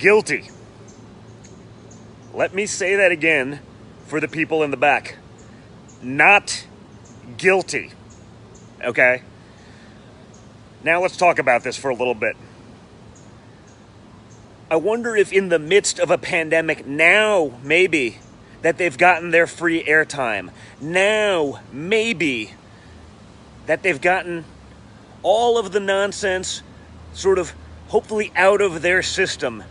guilty. Let me say that again for the people in the back. Not guilty. Okay? Now let's talk about this for a little bit. I wonder if in the midst of a pandemic now, maybe, that they've gotten their free airtime. Now, maybe, that they've gotten all of the nonsense sort of hopefully out of their system.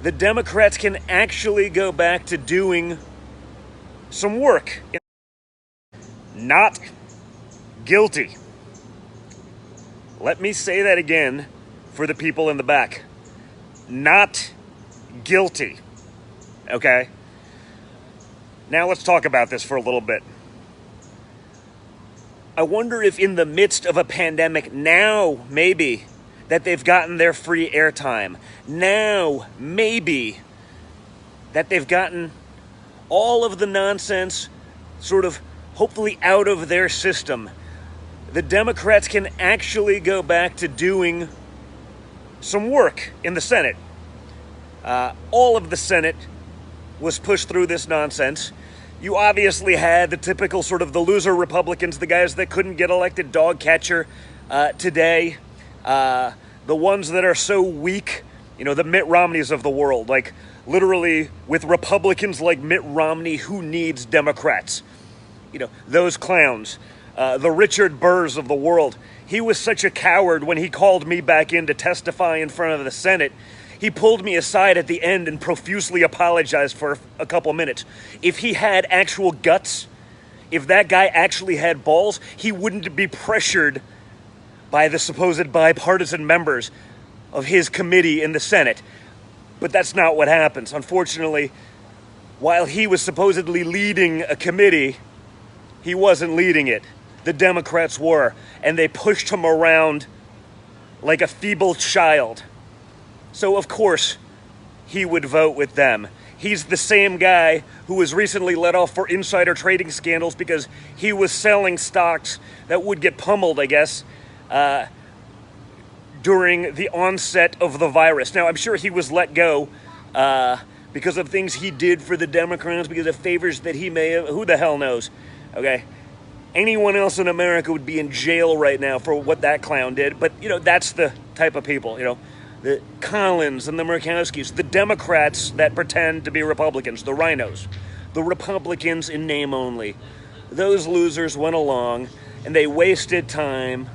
The Democrats can actually go back to doing some work. Not guilty. Let me say that again for the people in the back. Not guilty. Okay? Now let's talk about this for a little bit. I wonder if in the midst of a pandemic now, maybe, that they've gotten their free airtime. Now, maybe, that they've gotten all of the nonsense sort of hopefully out of their system. The Democrats can actually go back to doing some work in the Senate. All of the Senate was pushed through this nonsense. You obviously had the typical sort of the loser Republicans, the guys that couldn't get elected dog catcher today. The ones that are so weak, you know, the Mitt Romneys of the world. Like, literally, with Republicans like Mitt Romney, who needs Democrats? You know, those clowns. The Richard Burrs of the world. He was such a coward when he called me back in to testify in front of the Senate. He pulled me aside at the end and profusely apologized for a couple minutes. If he had actual guts, if that guy actually had balls, he wouldn't be pressured by the supposed bipartisan members of his committee in the Senate. But that's not what happens. Unfortunately, while he was supposedly leading a committee, he wasn't leading it. The Democrats were, and they pushed him around like a feeble child. So, of course, he would vote with them. He's the same guy who was recently let off for insider trading scandals because he was selling stocks that would get pummeled, I guess, during the onset of the virus. Now, I'm sure he was let go because of things he did for the Democrats, because of favors that he may have. Who the hell knows? Okay? Anyone else in America would be in jail right now for what that clown did. But, you know, that's the type of people, you know. The Collins and the Murkowskis, the Democrats that pretend to be Republicans, the rhinos, the Republicans in name only. Those losers went along and they wasted time,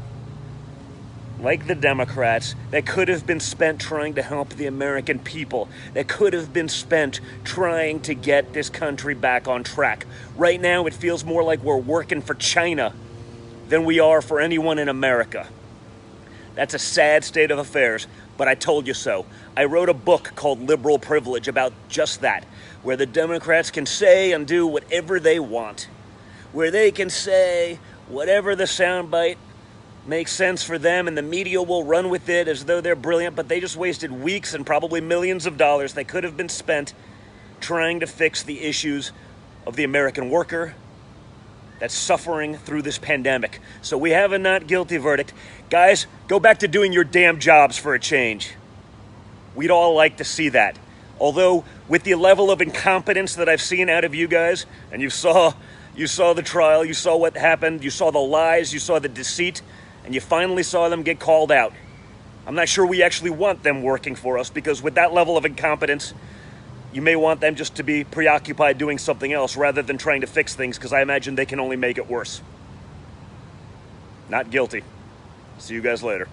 like the Democrats, that could have been spent trying to help the American people, that could have been spent trying to get this country back on track. Right now, it feels more like we're working for China than we are for anyone in America. That's a sad state of affairs, but I told you so. I wrote a book called Liberal Privilege about just that, where the Democrats can say and do whatever they want, where they can say whatever the soundbite makes sense for them, and the media will run with it as though they're brilliant, but they just wasted weeks and probably millions of dollars that could have been spent trying to fix the issues of the American worker that's suffering through this pandemic. So we have a not guilty verdict. Guys, go back to doing your damn jobs for a change. We'd all like to see that. Although, with the level of incompetence that I've seen out of you guys, and you saw the trial, you saw what happened, you saw the lies, you saw the deceit, and you finally saw them get called out. I'm not sure we actually want them working for us, because with that level of incompetence, you may want them just to be preoccupied doing something else rather than trying to fix things, because I imagine they can only make it worse. Not guilty. See you guys later.